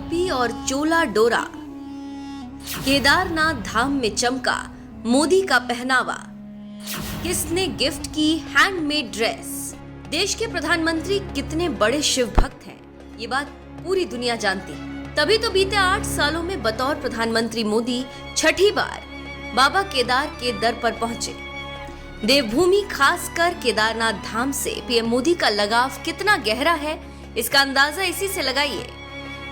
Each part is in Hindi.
टोपी और चोला डोरा, केदारनाथ धाम में चमका मोदी का पहनावा, किसने गिफ्ट की हैंडमेड ड्रेस। देश के प्रधानमंत्री कितने बड़े शिव भक्त हैं, ये बात पूरी दुनिया जानती है। तभी तो बीते 8 सालों में बतौर प्रधानमंत्री मोदी छठी बार बाबा केदार के दर पर पहुंचे। देवभूमि खासकर केदारनाथ धाम से पीएम मोदी का लगाव कितना गहरा है, इसका अंदाजा इसी से लगाइए।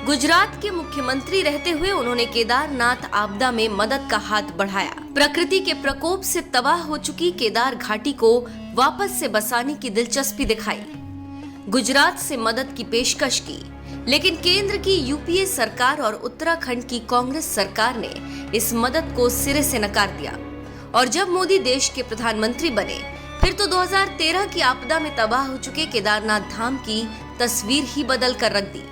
गुजरात के मुख्यमंत्री रहते हुए उन्होंने केदारनाथ आपदा में मदद का हाथ बढ़ाया। प्रकृति के प्रकोप से तबाह हो चुकी केदार घाटी को वापस से बसाने की दिलचस्पी दिखाई। गुजरात से मदद की पेशकश की, लेकिन केंद्र की यूपीए सरकार और उत्तराखंड की कांग्रेस सरकार ने इस मदद को सिरे से नकार दिया। और जब मोदी देश के प्रधानमंत्री बने, फिर तो 2013 की आपदा में तबाह हो चुके केदारनाथ धाम की तस्वीर ही बदल कर रख दी।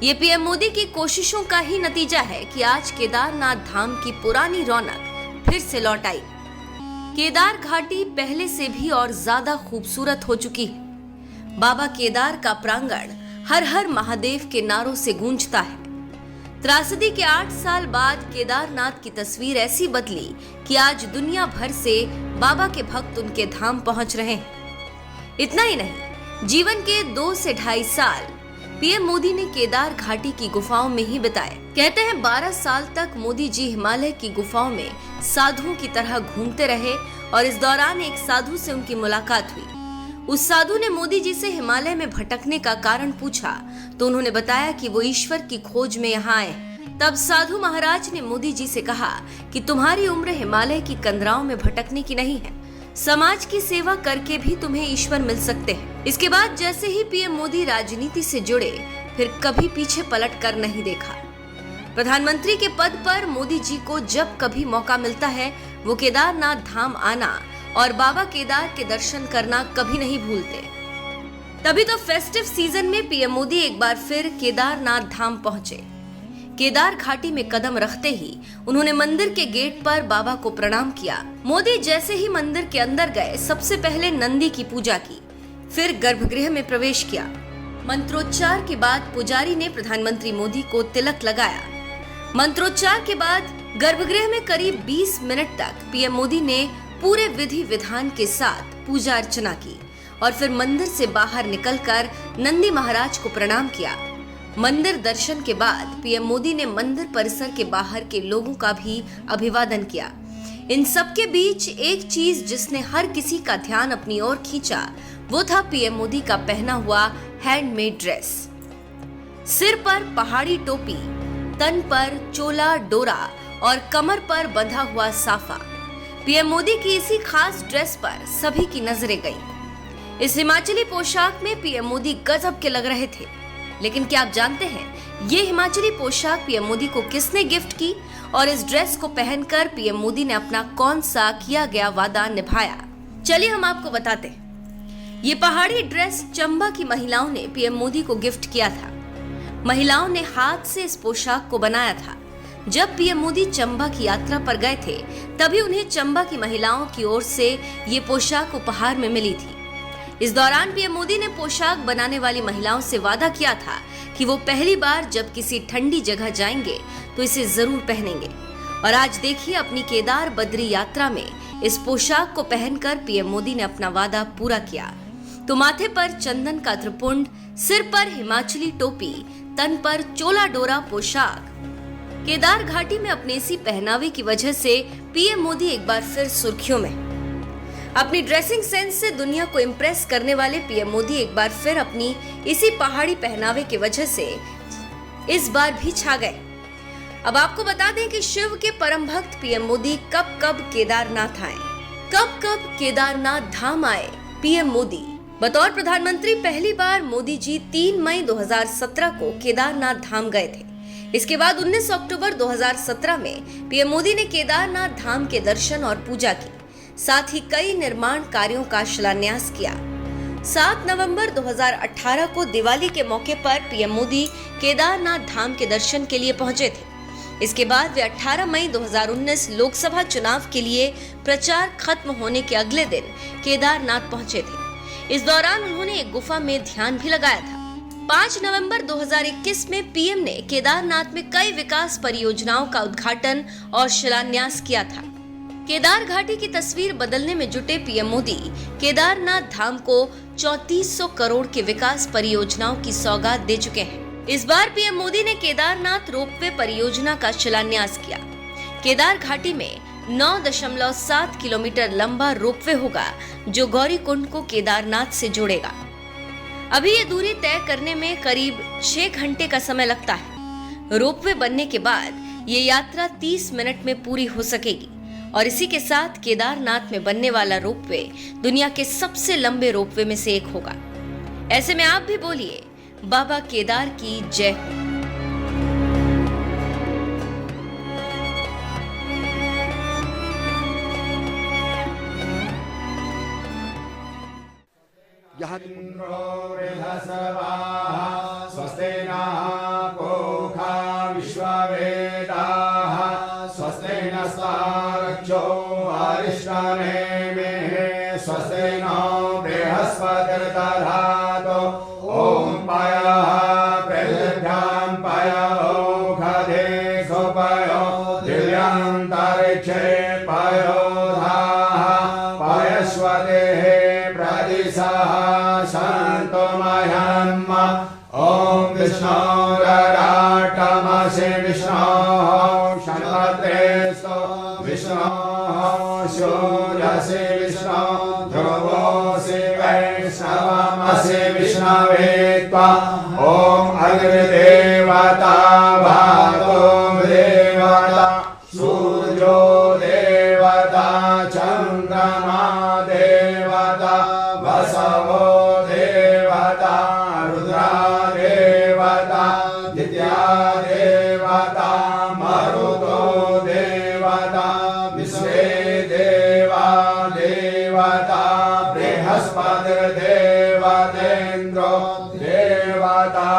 ये पीएम मोदी की कोशिशों का ही नतीजा है कि आज केदारनाथ धाम की पुरानी रौनक फिर से लौट आई। केदार घाटी पहले से भी और ज्यादा खूबसूरत हो चुकी है। बाबा केदार का प्रांगण हर हर महादेव के नारों से गूंजता है। त्रासदी के 8 साल बाद केदारनाथ की तस्वीर ऐसी बदली कि आज दुनिया भर से बाबा के भक्त उनके धाम पहुंच रहे हैं। इतना ही नहीं, जीवन के 2 से 2.5 साल पीएम मोदी ने केदार घाटी की गुफाओं में ही बिताए। कहते हैं 12 साल तक मोदी जी हिमालय की गुफाओं में साधुओं की तरह घूमते रहे और इस दौरान एक साधु से उनकी मुलाकात हुई। उस साधु ने मोदी जी से हिमालय में भटकने का कारण पूछा तो उन्होंने बताया कि वो ईश्वर की खोज में यहाँ आए। तब साधु महाराज ने मोदी जी से कहा कि तुम्हारी उम्र हिमालय की कंदराओं में भटकने की नहीं है, समाज की सेवा करके भी तुम्हें ईश्वर मिल सकते हैं। इसके बाद जैसे ही पीएम मोदी राजनीति से जुड़े, फिर कभी पीछे पलट कर नहीं देखा। प्रधानमंत्री के पद पर मोदी जी को जब कभी मौका मिलता है, वो केदारनाथ धाम आना और बाबा केदार के दर्शन करना कभी नहीं भूलते। तभी तो फेस्टिव सीजन में पीएम मोदी एक बार फिर केदारनाथ धाम पहुंचे। केदार घाटी में कदम रखते ही उन्होंने मंदिर के गेट पर बाबा को प्रणाम किया। मोदी जैसे ही मंदिर के अंदर गए, सबसे पहले नंदी की पूजा की, फिर गर्भगृह में प्रवेश किया। मंत्रोच्चार के बाद पुजारी ने प्रधानमंत्री मोदी को तिलक लगाया। मंत्रोच्चार के बाद गर्भगृह में करीब 20 मिनट तक पीएम मोदी ने पूरे विधि विधान के साथ पूजा अर्चना की और फिर मंदिर से बाहर निकलकर नंदी महाराज को प्रणाम किया। मंदिर दर्शन के बाद पीएम मोदी ने मंदिर परिसर के बाहर के लोगों का भी अभिवादन किया। इन सब के बीच एक चीज जिसने हर किसी का ध्यान अपनी ओर खींचा, वो था पीएम मोदी का पहना हुआ हैंडमेड ड्रेस। सिर पर पहाड़ी टोपी, तन पर चोला डोरा और कमर पर बंधा हुआ साफा। पीएम मोदी की इसी खास ड्रेस पर सभी की नजरें गईं। इस हिमाचली पोशाक में पीएम मोदी गजब के लग रहे थे। लेकिन क्या आप जानते हैं ये हिमाचली पोशाक पीएम मोदी को किसने गिफ्ट की और इस ड्रेस को पहनकर पीएम मोदी ने अपना कौन सा किया गया वादा निभाया? चलिए हम आपको बताते हैं। ये पहाड़ी ड्रेस चंबा की महिलाओं ने पीएम मोदी को गिफ्ट किया था। महिलाओं ने हाथ से इस पोशाक को बनाया था। जब पीएम मोदी चंबा की यात्रा पर गए थे, तभी उन्हें चंबा की महिलाओं की ओर से ये पोशाक उपहार में मिली थी। इस दौरान पीएम मोदी ने पोशाक बनाने वाली महिलाओं से वादा किया था कि वो पहली बार जब किसी ठंडी जगह जाएंगे तो इसे जरूर पहनेंगे। और आज देखिए, अपनी केदार बद्री यात्रा में इस पोशाक को पहनकर पीएम मोदी ने अपना वादा पूरा किया। तो माथे पर चंदन का त्रिपुंड, सिर पर हिमाचली टोपी, तन पर चोला डोरा पोशाक। केदार घाटी में अपने इसी पहनावे की वजह से पीएम मोदी एक बार फिर सुर्खियों में। अपनी ड्रेसिंग सेंस से दुनिया को इम्प्रेस करने वाले पीएम मोदी एक बार फिर अपनी इसी पहाड़ी पहनावे की वजह से इस बार भी छा गए। अब आपको बता दें कि शिव के परम भक्त पीएम मोदी कब कब केदारनाथ आए, कब कब केदारनाथ धाम आए। पीएम मोदी बतौर प्रधानमंत्री पहली बार मोदी जी 3 मई 2017 को केदारनाथ धाम गए थे। इसके बाद 19 अक्टूबर 2017 में पीएम मोदी ने केदारनाथ धाम के दर्शन और पूजा की, साथ ही कई निर्माण कार्यों का शिलान्यास किया। 7 नवंबर 2018 को दिवाली के मौके पर पीएम मोदी केदारनाथ धाम के दर्शन के लिए पहुंचे थे। इसके बाद वे 18 मई 2019 लोकसभा चुनाव के लिए प्रचार खत्म होने के अगले दिन केदारनाथ पहुंचे थे। इस दौरान उन्होंने एक गुफा में ध्यान भी लगाया था। 5 नवंबर 2021 में पीएम ने केदारनाथ में कई विकास परियोजनाओं का उद्घाटन और शिलान्यास किया था। केदार घाटी की तस्वीर बदलने में जुटे पीएम मोदी केदारनाथ धाम को 3400 करोड़ के विकास परियोजनाओं की सौगात दे चुके हैं। इस बार पीएम मोदी ने केदारनाथ रोपवे परियोजना का शिलान्यास किया। केदार घाटी में 9.7 किलोमीटर लंबा रोपवे होगा जो गौरीकुंड को केदारनाथ से जोड़ेगा। अभी ये दूरी तय करने में करीब 6 घंटे का समय लगता है। रोपवे बनने के बाद ये यात्रा 30 मिनट में पूरी हो सकेगी और इसी के साथ केदारनाथ में बनने वाला रोपवे दुनिया के सबसे लंबे रोपवे में से एक होगा। ऐसे में आप भी बोलिए, बाबा केदार की जय हो। स्वस्ति नः पूषा विश्ववेदाः स्वस्ति नस्तार्क्ष्यो अरिष्टनेमिः स्वस्ति नो बृहस्पतिर्दधातु ॐ पयः पृथिव्यां पयोषधे सुपयो दिव्यान्तरिक्षे पयोधाः पयस्वतेः प्रदिशः सन्तु मह्यम् ॐ विष्णोरराटमसि विष्णोः शन्वत्रेस्तु विष्णोः सूर्यसि विष्णो ध्रुवोऽसि वैष्णवमसि विष्णवे त्वा ॐ अग्निदेवता भातो देवता सूर्यो देवता चन्द्रमा देवता वसवो देवता रुद्रा देवता दित्या देवता मरुतो देवता विश्वे देवा देवता बृहस्पतिर्देवतेन्द्रो देवता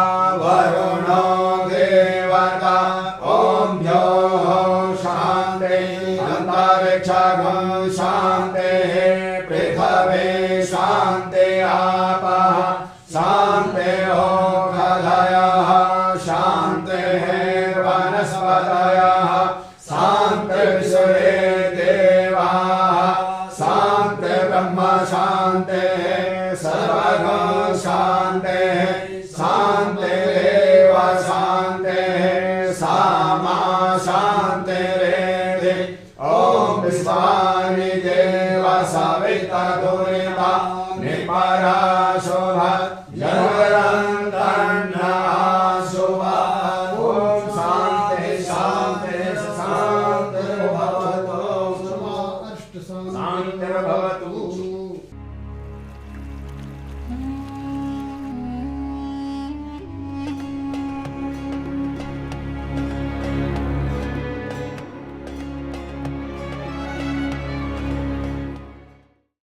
वरुणो देवता ॐ भ्योः शान्तिः अन्तरिक्षं शान्तिः पृथिवी शान्ति आपः शान्तिः खलयः शान्तिः वनस्पतयः शान्तिर्विश्वे देवाः शान्ति ब्रह्म शान्तिः सर्वगं शान्तिः शान्तिरेव शान्तिः सामा शान्तिः